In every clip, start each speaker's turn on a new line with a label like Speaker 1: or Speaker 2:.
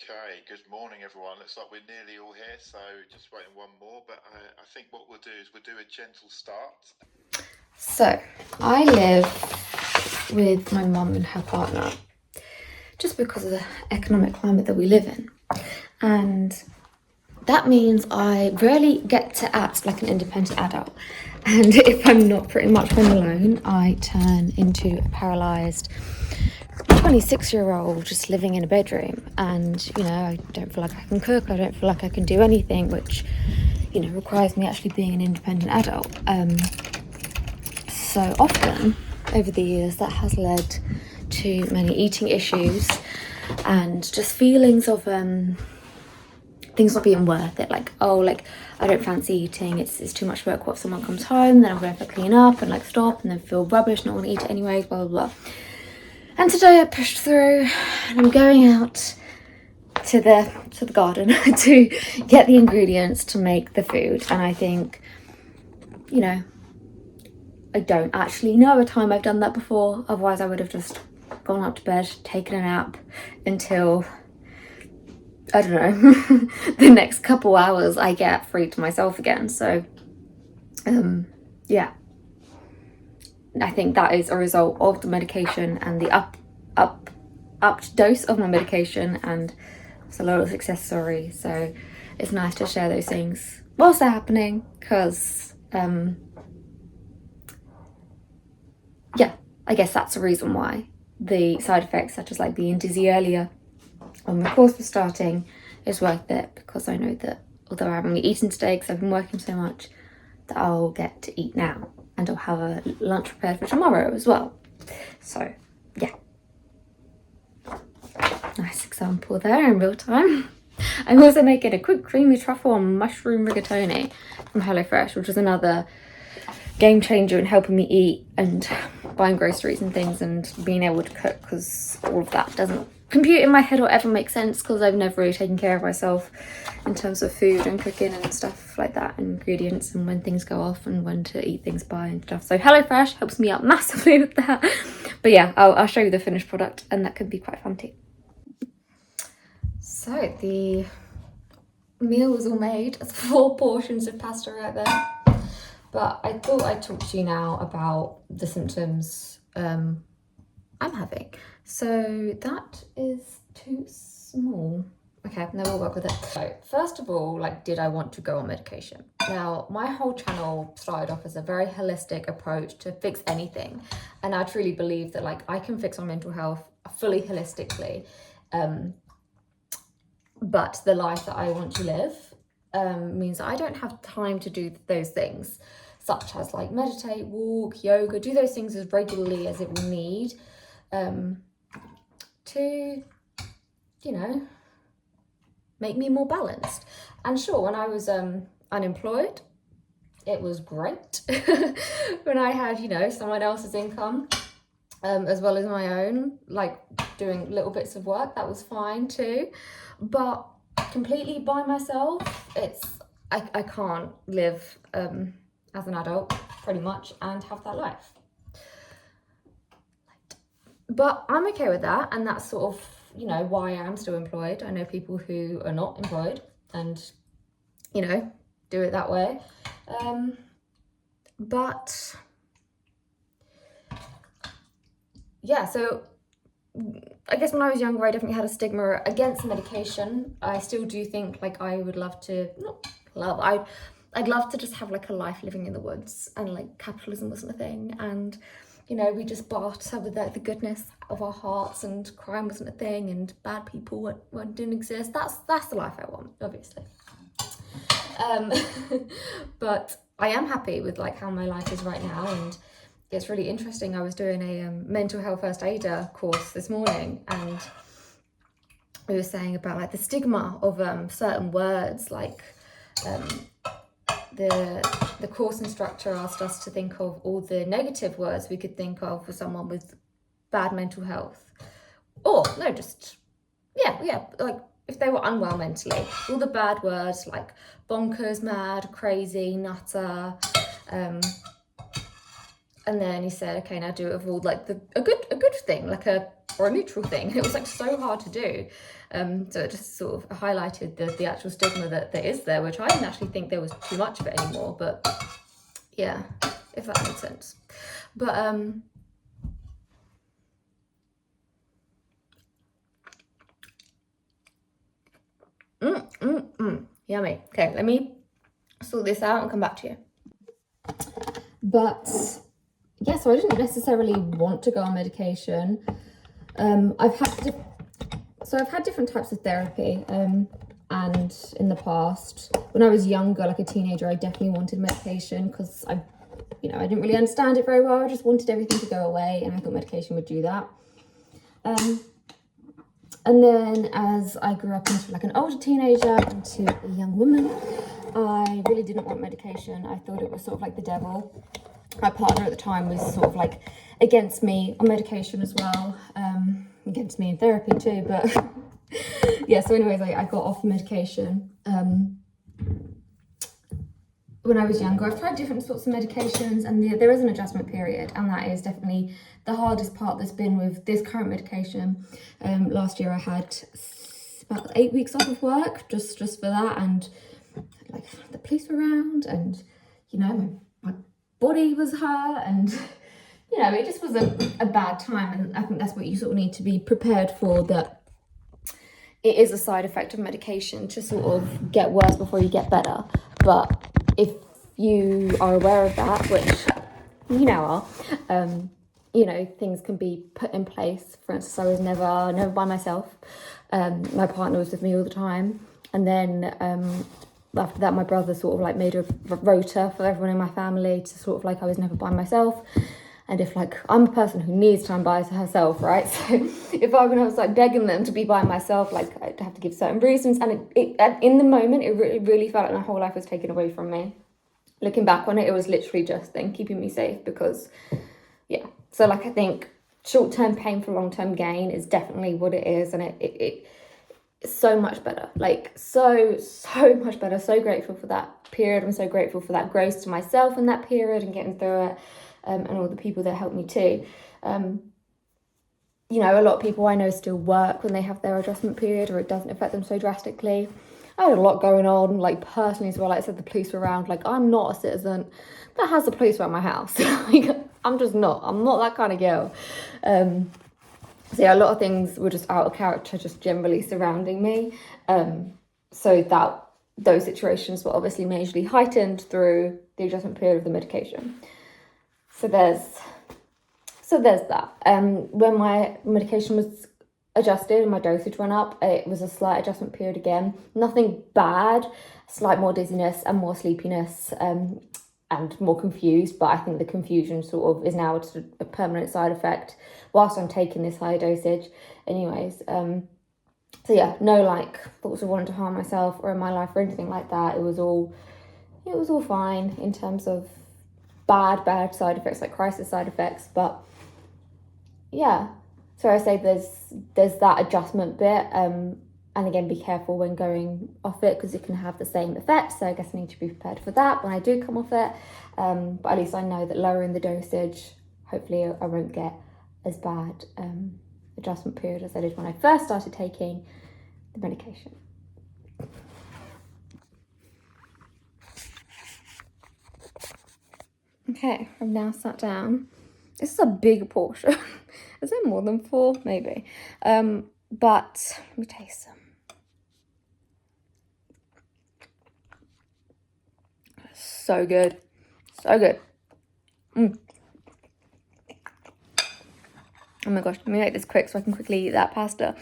Speaker 1: Okay, good morning everyone. Looks like we're nearly all here, so just waiting one more, but I think what we'll do is we'll do a gentle start.
Speaker 2: So, I live with my mum and her partner just because of the economic climate that we live in. And that means I rarely get to act like an independent adult. And if I'm not pretty much home alone, I turn into a paralysed 26-year-old just living in a bedroom. And, I don't feel like I can cook, I don't feel like I can do anything, which, requires me actually being an independent adult. So often over the years that has led to many eating issues and just feelings of things not being worth it, like I don't fancy eating, it's too much work. What if someone comes home, then I'm going to have to clean up and stop and then feel rubbish, not want to eat it anyways, blah blah blah. And today I pushed through and I'm going out to the garden to get the ingredients to make the food. And I think, I don't actually know a time I've done that before. Otherwise I would have just gone up to bed, taken a nap until, I don't know, the next couple hours I get free to myself again. So, yeah. I think that is a result of the medication and the upped dose of my medication, and it's a lot of success stories. So it's nice to share those things whilst they're happening, because I guess that's the reason why the side effects, such as being dizzy earlier when the course was starting, is worth it, because I know that although I haven't eaten today because I've been working so much, that I'll get to eat now and I'll have a lunch prepared for tomorrow as well. So yeah, nice example there in real time. I'm also making a quick creamy truffle and mushroom rigatoni from HelloFresh, which is another game changer in helping me eat and buying groceries and things and being able to cook, because all of that doesn't compute in my head or ever make sense, because I've never really taken care of myself in terms of food and cooking and stuff like that, and ingredients and when things go off and when to eat things by and stuff. So HelloFresh helps me out massively with that. But yeah, I'll show you the finished product, and that could be quite fun too. So the meal was all made. There's 4 portions of pasta right there. But I thought I'd talk to you now about the symptoms I'm having. So that is too small. Okay, no, we'll work with it. So first of all, did I want to go on medication? Now, my whole channel started off as a very holistic approach to fix anything. And I truly believe that I can fix my mental health fully holistically. But the life that I want to live means that I don't have time to do those things, such as meditate, walk, yoga, do those things as regularly as it will need to, make me more balanced. And sure, when I was unemployed, it was great. When I had, someone else's income as well as my own, doing little bits of work, that was fine too. But completely by myself, I can't live as an adult pretty much and have that life. But I'm okay with that, and that's sort of why I am still employed. I know people who are not employed and do it that way, but yeah, so I guess when I was younger, I definitely had a stigma against medication. I still do think I would love to, I'd love to just have a life living in the woods, and capitalism wasn't a thing, and we just barter with the goodness of our hearts, and crime wasn't a thing, and bad people didn't exist. That's the life I want, obviously. But I am happy with how my life is right now, and it's really interesting. I was doing a mental health first aider course this morning, and we were saying about the stigma of certain words, the course instructor asked us to think of all the negative words we could think of for someone with bad mental health, or no, just if they were unwell mentally, all the bad words like bonkers, mad, crazy, nutter, and then he said, okay, now do it with all a good thing, a or a neutral thing. It was like so hard to do. So it just sort of highlighted the actual stigma that is there, which I didn't actually think there was too much of it anymore, but yeah, if that makes sense. But yummy. Okay, let me sort this out and come back to you. But yeah, so I didn't necessarily want to go on medication. I've had different types of therapy, and in the past, when I was younger, like a teenager, I definitely wanted medication because I didn't really understand it very well. I just wanted everything to go away, and I thought medication would do that. And then as I grew up into like an older teenager, into a young woman, I really didn't want medication. I thought it was sort of like the devil. My partner at the time was sort of like against me on medication as well, against me in therapy too, but yeah, so anyways, I got off medication. When I was younger, I've tried different sorts of medications, and there is an adjustment period, and that is definitely the hardest part that's been with this current medication. Last year I had about 8 weeks off of work just for that, and like the police were around, and my body was hurt, and it just was a bad time. And I think that's what you sort of need to be prepared for, that it is a side effect of medication to sort of get worse before you get better. But if you are aware of that, which you now are, things can be put in place. For instance, I was never by myself. My partner was with me all the time, and then after that, my brother sort of like made a rota for everyone in my family to sort of like I was never by myself. And if like I'm a person who needs time by herself, right? So if I was like begging them to be by myself, like I'd have to give certain reasons. And in the moment, it really felt like my whole life was taken away from me. Looking back on it, it was literally just then keeping me safe because, yeah. So like I think short-term pain for long-term gain is definitely what it is. And it's so much better, like so much better. So grateful for that period. I'm so grateful for that grace to myself in that period and getting through it. And all the people that helped me too. A lot of people I know still work when they have their adjustment period, or it doesn't affect them so drastically. I had a lot going on, like personally as well. Like I said, the police were around. Like I'm not a citizen that has the police around my house. Like I'm not that kind of girl. So yeah, a lot of things were just out of character, just generally surrounding me. So that those situations were obviously majorly heightened through the adjustment period of the medication. So there's that. When my medication was adjusted and my dosage went up, it was a slight adjustment period again. Nothing bad, slight more dizziness and more sleepiness, and more confused. But I think the confusion sort of is now a permanent side effect whilst I'm taking this higher dosage. Anyways, so yeah, no like thoughts of wanting to harm myself or in my life or anything like that. It was all fine in terms of bad side effects, like crisis side effects. But yeah, so I say there's that adjustment bit, and again, be careful when going off it because it can have the same effect. So I guess I need to be prepared for that when I do come off it. But at least I know that lowering the dosage, hopefully I won't get as bad adjustment period as I did when I first started taking the medication. Okay, I've now sat down. This is a big portion. Is there more than 4? Maybe. But let me taste some. So good. So good. Oh my gosh, let me make this quick so I can quickly eat that pasta.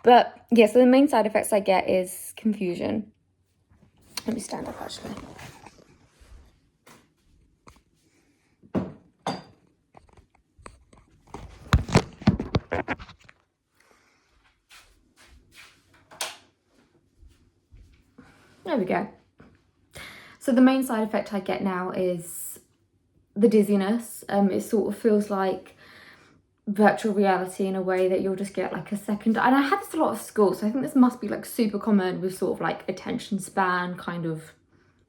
Speaker 2: But yeah, so the main side effects I get is confusion. Let me stand up actually. There we go. So the main side effect I get now is the dizziness. It sort of feels like virtual reality in a way that you'll just get like a second. And I had this a lot of school, so I think this must be like super common with sort of like attention span kind of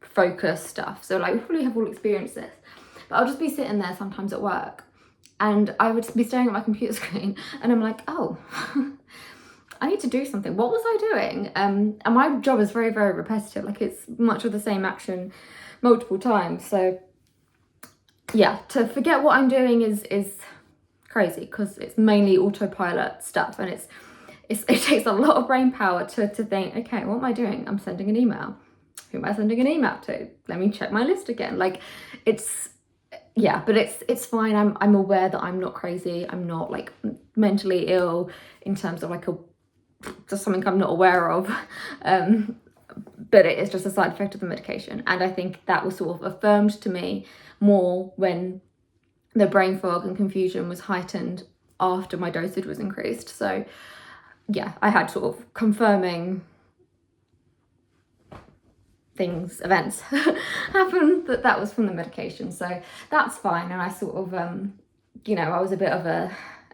Speaker 2: focus stuff. So like we probably have all experienced this. But I'll just be sitting there sometimes at work And I would be staring at my computer screen and I'm like, oh, I need to do something. What was I doing? And my job is very, very repetitive. Like, it's much of the same action multiple times. So yeah, to forget what I'm doing is crazy, because it's mainly autopilot stuff, and it takes a lot of brain power to think, okay, what am I doing? I'm sending an email. Who am I sending an email to? Let me check my list again. Like, it's, yeah, but it's fine. I'm aware that I'm not crazy. I'm not like mentally ill in terms of like just something I'm not aware of. But it is just a side effect of the medication. And I think that was sort of affirmed to me more when the brain fog and confusion was heightened after my dosage was increased. So yeah, I had sort of confirming events happen that was from the medication. So that's fine. And I sort of, I was a bit of a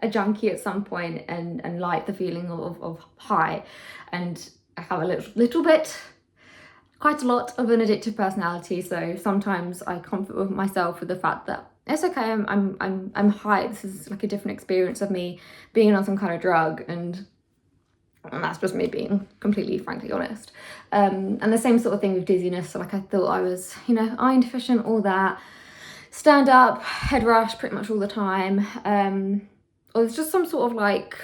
Speaker 2: junkie at some point, and liked the feeling of high, and I have a little bit, quite a lot of an addictive personality. So sometimes I comfort with myself with the fact that it's okay, I'm high. This is like a different experience of me being on some kind of drug, and that's just me being completely, frankly honest. And the same sort of thing with dizziness. So like, I thought I was, iron deficient, all that. Stand up, head rush pretty much all the time. Or it's just some sort of like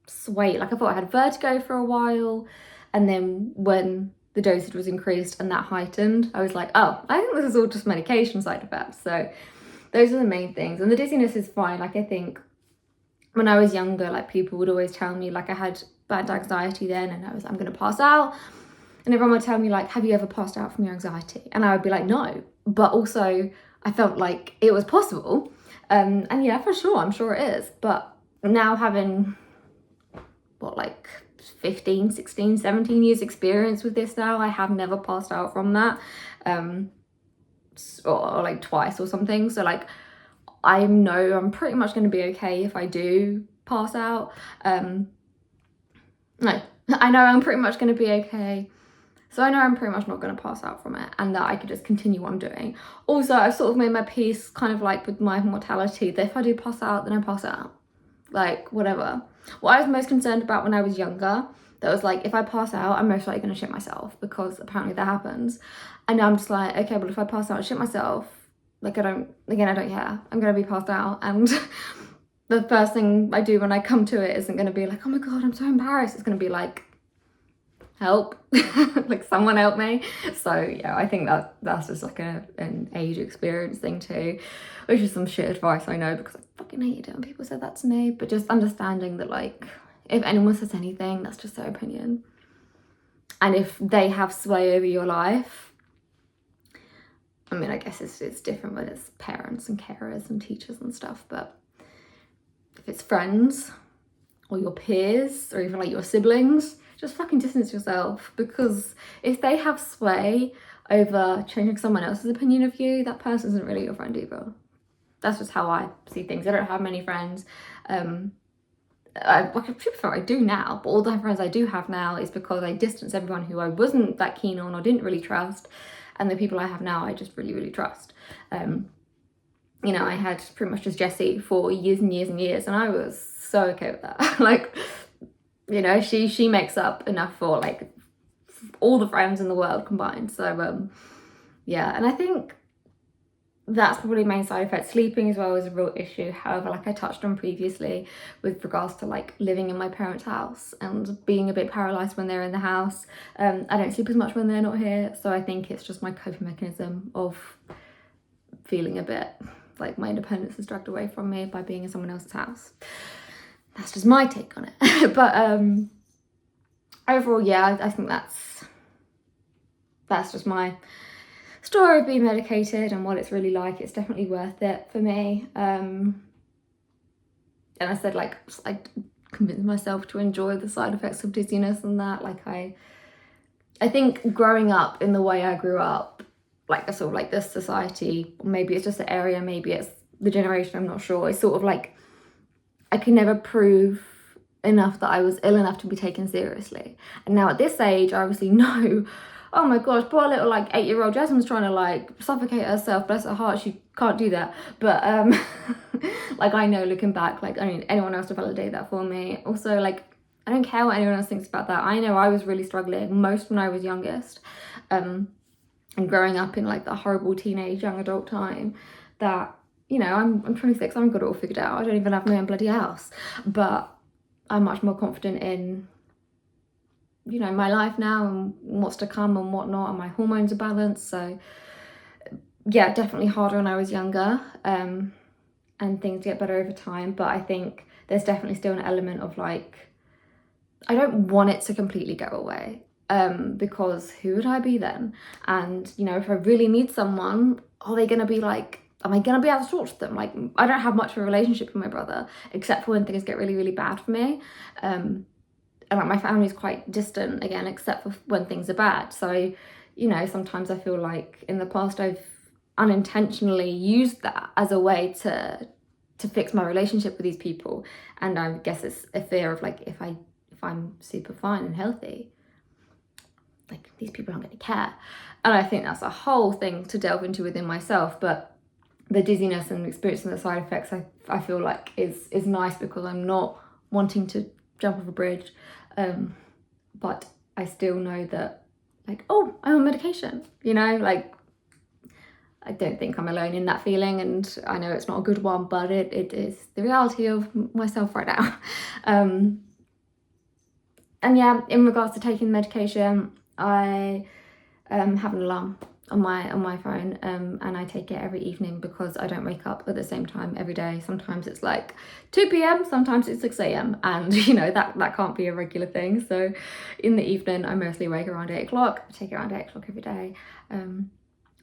Speaker 2: sway. Like, I thought I had vertigo for a while, and then when the dosage was increased and that heightened, I was like, oh, I think this is all just medication side effects. So those are the main things. And the dizziness is fine. Like, I think when I was younger, like, people would always tell me, like, I had bad anxiety then, and I'm going to pass out. And everyone would tell me, like, have you ever passed out from your anxiety? And I would be like, no. But also, I felt like it was possible. And yeah, for sure, I'm sure it is. But now having, 15, 16, 17 years experience with this now, I have never passed out from that. Or like twice or something. So like, I know I'm pretty much going to be okay if I do pass out. No, I know I'm pretty much going to be okay. So I know I'm pretty much not going to pass out from it, and that I could just continue what I'm doing. Also, I've sort of made my peace kind of like with my mortality, that if I do pass out, then I pass out. Like, whatever. What I was most concerned about when I was younger, that was like, if I pass out, I'm most likely going to shit myself, because apparently that happens. And now I'm just like, okay, but if I pass out and shit myself, like, I don't care. I'm going to be passed out. And the first thing I do when I come to it isn't going to be like, oh my God, I'm so embarrassed. It's going to be like, help, like, someone help me. So yeah, I think that's just like an age experience thing too, which is some shit advice, I know, because I fucking hated it when people said that to me. But just understanding that, like, if anyone says anything, that's just their opinion. And if they have sway over your life, I mean, I guess it's different when it's parents and carers and teachers and stuff, but if it's friends or your peers or even like your siblings, just fucking distance yourself, because if they have sway over changing someone else's opinion of you, that person isn't really your friend either. That's just how I see things. I don't have many friends. I do now, but all the friends I do have now is because I distanced everyone who I wasn't that keen on or didn't really trust, and the people I have now I just really, really trust. I had pretty much just Jessie for years and years and years, and I was so okay with that. Like, she makes up enough for like all the friends in the world combined. So yeah, and I think that's probably main side effect. Sleeping as well is a real issue. However, like I touched on previously with regards to like living in my parents' house and being a bit paralyzed when they're in the house, I don't sleep as much when they're not here. So I think it's just my coping mechanism of feeling a bit like my independence is dragged away from me by being in someone else's house. That's just my take on it. But overall, yeah, I think that's just my story of being medicated and what it's really like. It's definitely worth it for me. And I said, like, I convinced myself to enjoy the side effects of dizziness and that. Like, I think growing up in the way I grew up, like a sort of like this society, maybe it's just the area, maybe it's the generation, I'm not sure. It's sort of like, I could never prove enough that I was ill enough to be taken seriously. And now at this age, I obviously know, oh my gosh, poor little like 8-year-old Jasmine's trying to like suffocate herself, bless her heart, she can't do that. But Like, I know looking back, like, I don't need anyone else to validate that for me. Also, like, I don't care what anyone else thinks about that. I know I was really struggling most when I was youngest, and growing up in like the horrible teenage young adult time, that, you know, I'm 26, I haven't got it all figured out, I don't even have my own bloody house, but I'm much more confident in, you know, my life now and what's to come and whatnot, and my hormones are balanced. So yeah, definitely harder when I was younger, and things get better over time, but I think there's definitely still an element of like, I don't want it to completely go away, because who would I be then? And, you know, if I really need someone, are they gonna be like, am I gonna be able to talk to them? Like, I don't have much of a relationship with my brother, except for when things get really, really bad for me. And like, my family's quite distant again, except for when things are bad. So, you know, sometimes I feel like in the past I've unintentionally used that as a way to fix my relationship with these people. And I guess it's a fear of like, if I'm super fine and healthy, like, these people aren't going to care. And I think that's a whole thing to delve into within myself. But the dizziness and experiencing the side effects, I feel like is nice, because I'm not wanting to jump off a bridge, but I still know that, like, oh, I'm on medication, you know, like, I don't think I'm alone in that feeling, and I know it's not a good one, but it is the reality of myself right now. And yeah, in regards to taking the medication, I have an alarm on my phone, and I take it every evening, because I don't wake up at the same time every day. Sometimes it's like 2 p.m, sometimes it's 6 a.m, and you know, that can't be a regular thing. So in the evening, I mostly wake around 8 o'clock. I take it around 8 o'clock every day.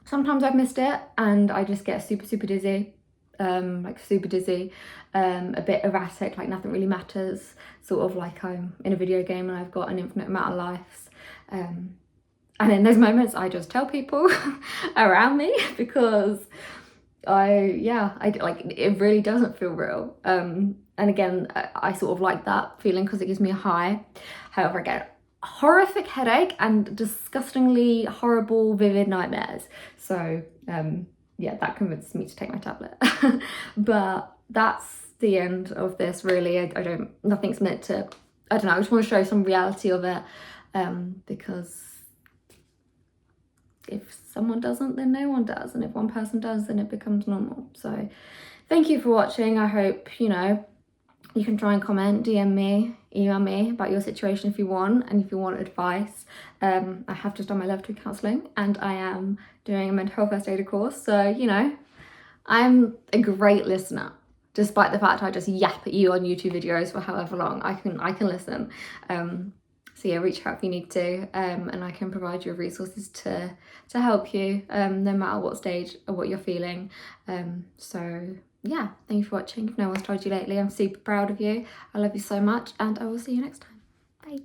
Speaker 2: Sometimes I've missed it and I just get super dizzy, like super dizzy, a bit erratic, like nothing really matters, sort of like I'm in a video game and I've got an infinite amount of lives. And in those moments, I just tell people around me, because I like, it really doesn't feel real. And again, I sort of like that feeling because it gives me a high. However, I get a horrific headache and disgustingly horrible, vivid nightmares. So yeah, that convinced me to take my tablet. But that's the end of this, really. Nothing's meant to, I don't know, I just want to show some reality of it, because if someone doesn't, then no one does, and if one person does, then it becomes normal. So thank you for watching. I hope, you know, you can try and comment, DM me, email me about your situation if you want, and if you want advice. I have just done my level 2 counselling, and I am doing a mental health first aider course, so, you know, I'm a great listener. Despite the fact I just yap at you on YouTube videos for however long, I can listen. So yeah, reach out if you need to, and I can provide you with resources to help you, no matter what stage or what you're feeling. So yeah, thank you for watching. If no one's told you lately, I'm super proud of you. I love you so much, and I will see you next time. Bye.